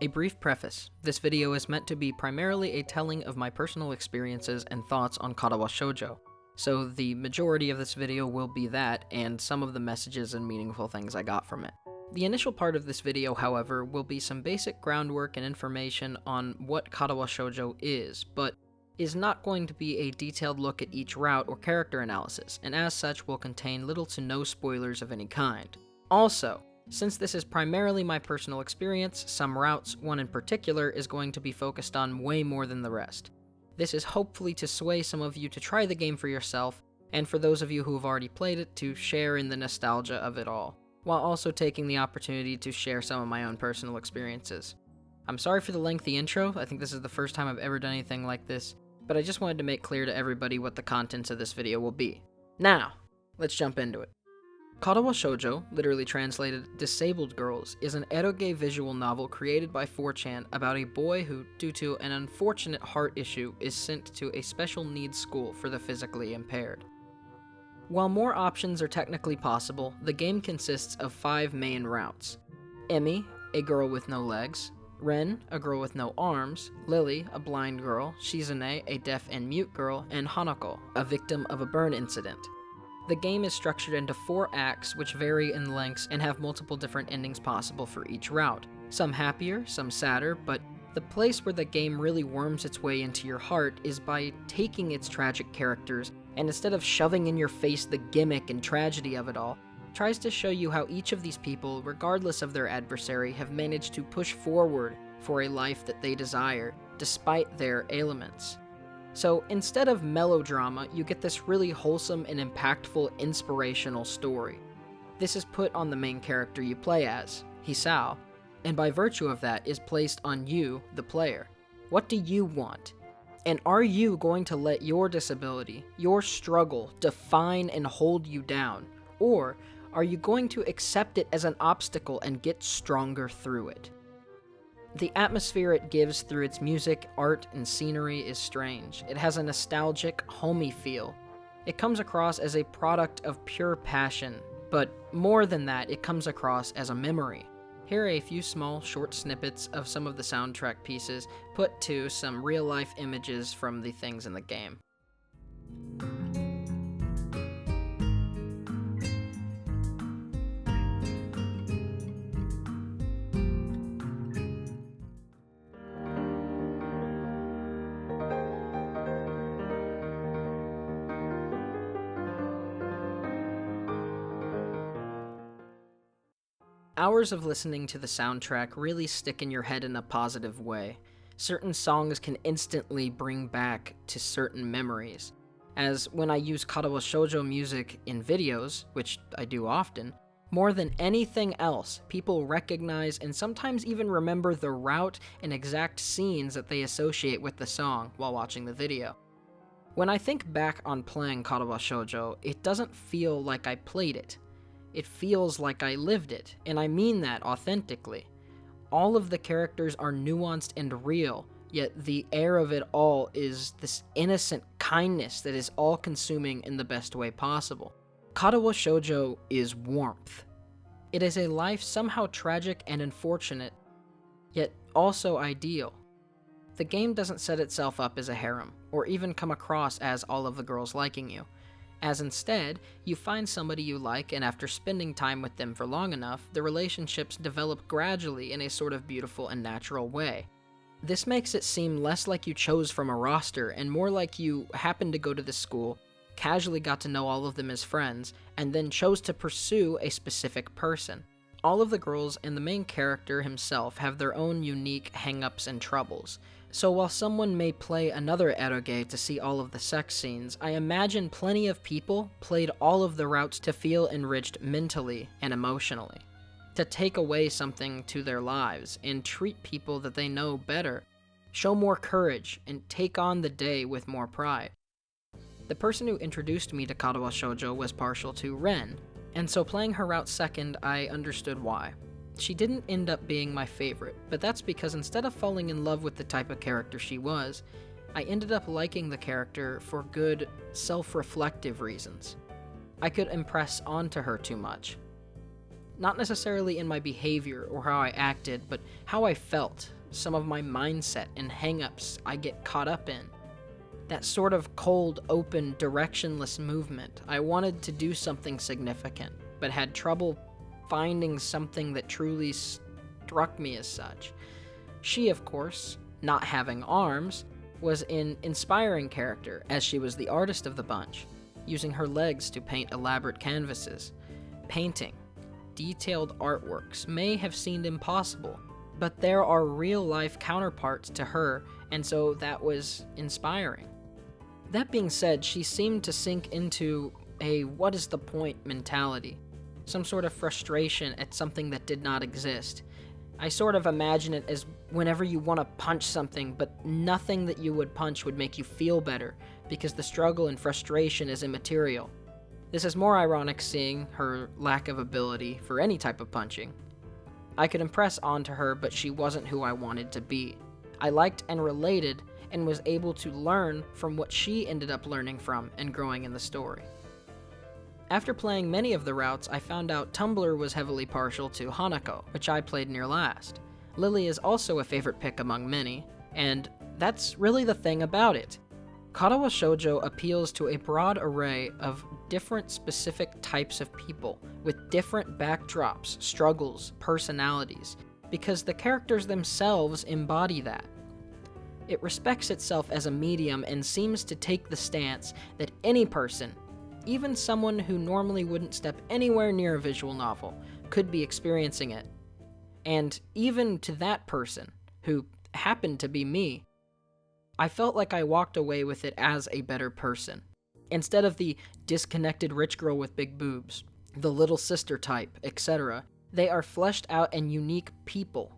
A brief preface. This video is meant to be primarily a telling of my personal experiences and thoughts on Katawa Shoujo, so the majority of this video will be that and some of the messages and meaningful things I got from it. The initial part of this video, however, will be some basic groundwork and information on what Katawa Shoujo is, but is not going to be a detailed look at each route or character analysis, and as such will contain little to no spoilers of any kind. Also, since this is primarily my personal experience, some routes, one in particular, is going to be focused on way more than the rest. This is hopefully to sway some of you to try the game for yourself, and for those of you who have already played it to share in the nostalgia of it all, while also taking the opportunity to share some of my own personal experiences. I'm sorry for the lengthy intro. I think this is the first time I've ever done anything like this, but I just wanted to make clear to everybody what the contents of this video will be. Now, let's jump into it. Katawa Shoujo, literally translated Disabled Girls, is an eroge visual novel created by 4chan about a boy who, due to an unfortunate heart issue, is sent to a special needs school for the physically impaired. While more options are technically possible, the game consists of 5 main routes. Emi, a girl with no legs, Ren, a girl with no arms, Lily, a blind girl, Shizune, a deaf and mute girl, and Hanako, a victim of a burn incident. The game is structured into 4 acts which vary in lengths and have multiple different endings possible for each route. Some happier, some sadder, but the place where the game really worms its way into your heart is by taking its tragic characters and instead of shoving in your face the gimmick and tragedy of it all, tries to show you how each of these people, regardless of their adversary, have managed to push forward for a life that they desire, despite their ailments. So instead of melodrama, you get this really wholesome and impactful inspirational story. This is put on the main character you play as, Hisao, and by virtue of that is placed on you, the player. What do you want? And are you going to let your disability, your struggle, define and hold you down? Or are you going to accept it as an obstacle and get stronger through it? The atmosphere it gives through its music, art, and scenery is strange. It has a nostalgic, homey feel. It comes across as a product of pure passion, but more than that, it comes across as a memory. Here are a few small, short snippets of some of the soundtrack pieces put to some real-life images from the things in the game. Hours of listening to the soundtrack really stick in your head in a positive way. Certain songs can instantly bring back to certain memories. As when I use Katawa Shoujo music in videos, which I do often, more than anything else, people recognize and sometimes even remember the route and exact scenes that they associate with the song while watching the video. When I think back on playing Katawa Shoujo, it doesn't feel like I played it. It feels like I lived it, and I mean that authentically. All of the characters are nuanced and real, yet the air of it all is this innocent kindness that is all-consuming in the best way possible. Katawa Shoujo is warmth. It is a life somehow tragic and unfortunate, yet also ideal. The game doesn't set itself up as a harem, or even come across as all of the girls liking you. As instead, you find somebody you like, and after spending time with them for long enough, the relationships develop gradually in a sort of beautiful and natural way. This makes it seem less like you chose from a roster, and more like you happened to go to the school, casually got to know all of them as friends, and then chose to pursue a specific person. All of the girls and the main character himself have their own unique hang-ups and troubles. So while someone may play another eroge to see all of the sex scenes, I imagine plenty of people played all of the routes to feel enriched mentally and emotionally, to take away something to their lives and treat people that they know better, show more courage, and take on the day with more pride. The person who introduced me to Katawa Shoujo was partial to Ren, and so playing her route second, I understood why. She didn't end up being my favorite, but that's because instead of falling in love with the type of character she was, I ended up liking the character for good, self-reflective reasons. I could impress onto her too much. Not necessarily in my behavior or how I acted, but how I felt, some of my mindset and hang-ups I get caught up in. That sort of cold, open, directionless movement. I wanted to do something significant, but had trouble finding something that truly struck me as such. She, of course, not having arms, was an inspiring character, as she was the artist of the bunch, using her legs to paint elaborate canvases. Painting detailed artworks may have seemed impossible, but there are real-life counterparts to her, and so that was inspiring. That being said, she seemed to sink into a what is the point mentality, some sort of frustration at something that did not exist. I sort of imagine it as whenever you want to punch something, but nothing that you would punch would make you feel better, because the struggle and frustration is immaterial. This is more ironic seeing her lack of ability for any type of punching. I could impress onto her, but she wasn't who I wanted to be. I liked and related, and was able to learn from what she ended up learning from and growing in the story. After playing many of the routes, I found out Tumblr was heavily partial to Hanako, which I played near last. Lily is also a favorite pick among many, and that's really the thing about it. Katawa Shoujo appeals to a broad array of different specific types of people, with different backdrops, struggles, personalities, because the characters themselves embody that. It respects itself as a medium and seems to take the stance that any person, even someone who normally wouldn't step anywhere near a visual novel, could be experiencing it. And even to that person, who happened to be me, I felt like I walked away with it as a better person. Instead of the disconnected rich girl with big boobs, the little sister type, etc., they are fleshed out and unique people.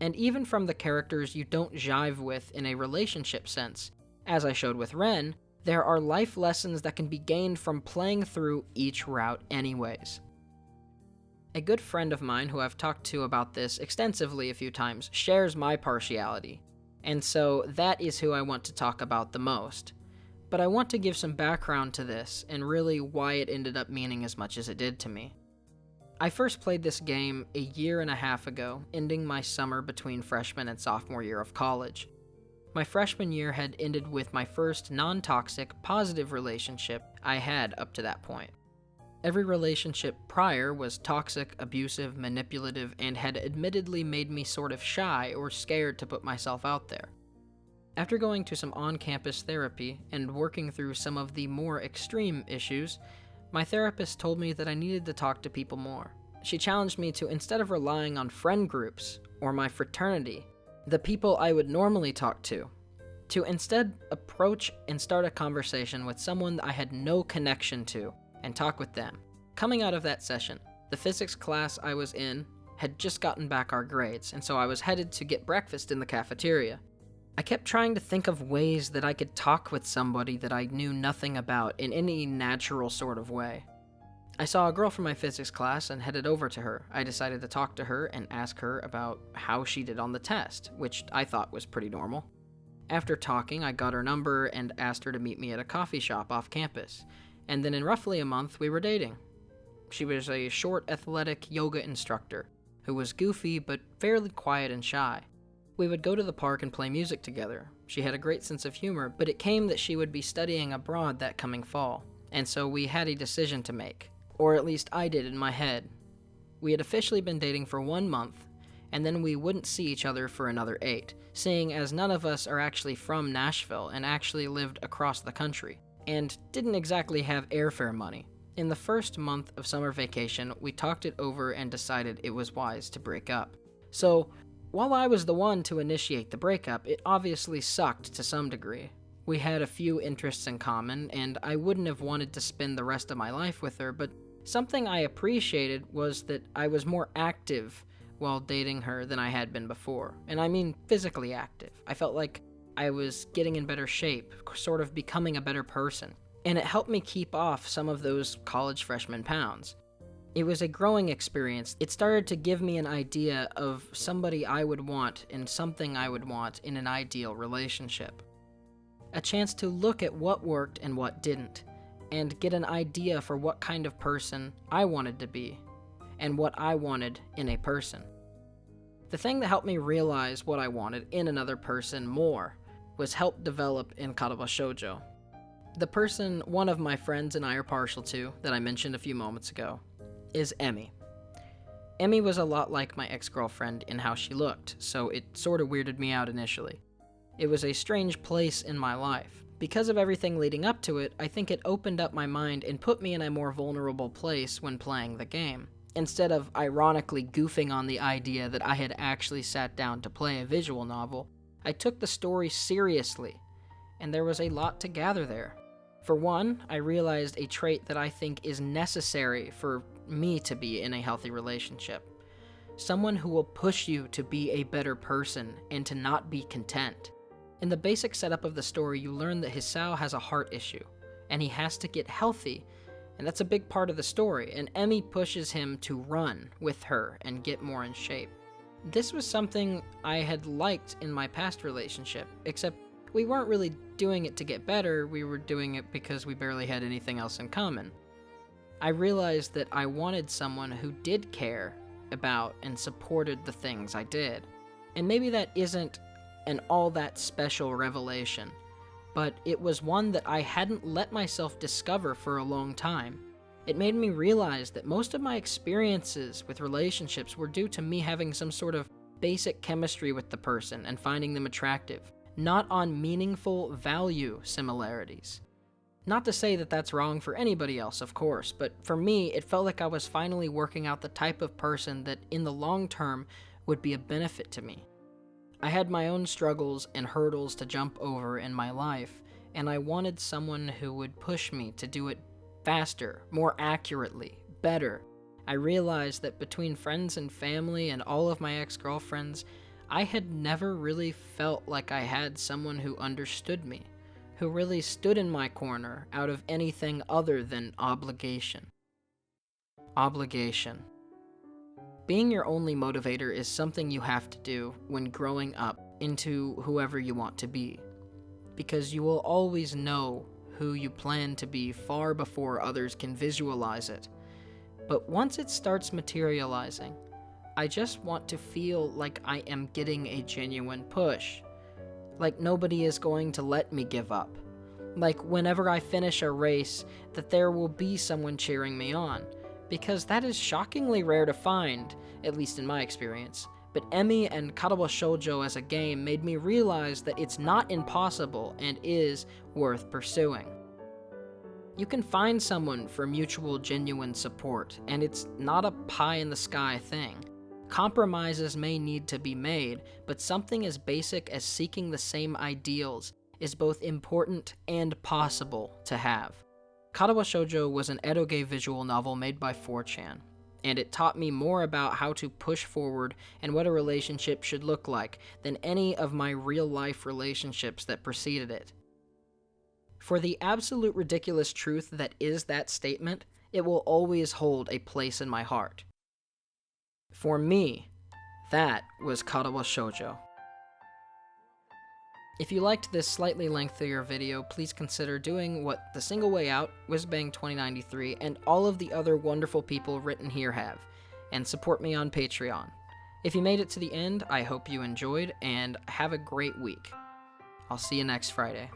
And even from the characters you don't jive with in a relationship sense, as I showed with Ren, there are life lessons that can be gained from playing through each route anyways. A good friend of mine who I've talked to about this extensively a few times shares my partiality, and so that is who I want to talk about the most. But I want to give some background to this, and really why it ended up meaning as much as it did to me. I first played this game a year and a half ago, ending my summer between freshman and sophomore year of college. My freshman year had ended with my first non-toxic, positive relationship I had up to that point. Every relationship prior was toxic, abusive, manipulative, and had admittedly made me sort of shy or scared to put myself out there. After going to some on-campus therapy and working through some of the more extreme issues, my therapist told me that I needed to talk to people more. She challenged me to, instead of relying on friend groups or my fraternity, the people I would normally talk to instead approach and start a conversation with someone I had no connection to and talk with them. Coming out of that session, the physics class I was in had just gotten back our grades, and so I was headed to get breakfast in the cafeteria. I kept trying to think of ways that I could talk with somebody that I knew nothing about in any natural sort of way. I saw a girl from my physics class and headed over to her. I decided to talk to her and ask her about how she did on the test, which I thought was pretty normal. After talking, I got her number and asked her to meet me at a coffee shop off campus, and then in roughly a month we were dating. She was a short, athletic yoga instructor who was goofy but fairly quiet and shy. We would go to the park and play music together. She had a great sense of humor, but it came that she would be studying abroad that coming fall, and so we had a decision to make, or at least I did in my head. We had officially been dating for 1 month, and then we wouldn't see each other for another 8, seeing as none of us are actually from Nashville and actually lived across the country, and didn't exactly have airfare money. In the first month of summer vacation, we talked it over and decided it was wise to break up. So, while I was the one to initiate the breakup, it obviously sucked to some degree. We had a few interests in common, and I wouldn't have wanted to spend the rest of my life with her, but something I appreciated was that I was more active while dating her than I had been before. And I mean physically active. I felt like I was getting in better shape, sort of becoming a better person. And it helped me keep off some of those college freshman pounds. It was a growing experience. It started to give me an idea of somebody I would want and something I would want in an ideal relationship. A chance to look at what worked and what didn't, and get an idea for what kind of person I wanted to be. and what I wanted in a person. The thing that helped me realize what I wanted in another person more was help develop in Katawa Shoujo. The person one of my friends and I are partial to, that I mentioned a few moments ago, is Emmy. Emmy was a lot like my ex-girlfriend in how she looked, so it sort of weirded me out initially. It was a strange place in my life. Because of everything leading up to it, I think it opened up my mind and put me in a more vulnerable place when playing the game. Instead of ironically goofing on the idea that I had actually sat down to play a visual novel, I took the story seriously, and there was a lot to gather there. For one, I realized a trait that I think is necessary for me to be in a healthy relationship. Someone who will push you to be a better person and to not be content. In the basic setup of the story, you learn that Hisao has a heart issue, and he has to get healthy, and that's a big part of the story, and Emmy pushes him to run with her and get more in shape. This was something I had liked in my past relationship, except we weren't really doing it to get better, we were doing it because we barely had anything else in common. I realized that I wanted someone who did care about and supported the things I did. And maybe that isn't an all that special revelation, but it was one that I hadn't let myself discover for a long time. It made me realize that most of my experiences with relationships were due to me having some sort of basic chemistry with the person and finding them attractive, not on meaningful value similarities. Not to say that that's wrong for anybody else, of course, but for me, it felt like I was finally working out the type of person that in the long term would be a benefit to me. I had my own struggles and hurdles to jump over in my life, and I wanted someone who would push me to do it faster, more accurately, better. I realized that between friends and family and all of my ex-girlfriends, I had never really felt like I had someone who understood me, who really stood in my corner out of anything other than obligation. Obligation. Being your only motivator is something you have to do when growing up into whoever you want to be, because you will always know who you plan to be far before others can visualize it. But once it starts materializing, I just want to feel like I am getting a genuine push. Like nobody is going to let me give up. Like whenever I finish a race, that there will be someone cheering me on. Because that is shockingly rare to find, at least in my experience. But Emmy and Katawa Shoujo as a game made me realize that it's not impossible and is worth pursuing. You can find someone for mutual genuine support, and it's not a pie-in-the-sky thing. Compromises may need to be made, but something as basic as seeking the same ideals is both important and possible to have. Katawa Shoujo was an edoge visual novel made by 4chan, and it taught me more about how to push forward and what a relationship should look like than any of my real-life relationships that preceded it. For the absolute ridiculous truth that is that statement, it will always hold a place in my heart. For me, that was Katawa Shoujo. If you liked this slightly lengthier video, please consider doing what The Single Way Out, Whizbang2093, and all of the other wonderful people written here have, and support me on Patreon. If you made it to the end, I hope you enjoyed, and have a great week. I'll see you next Friday.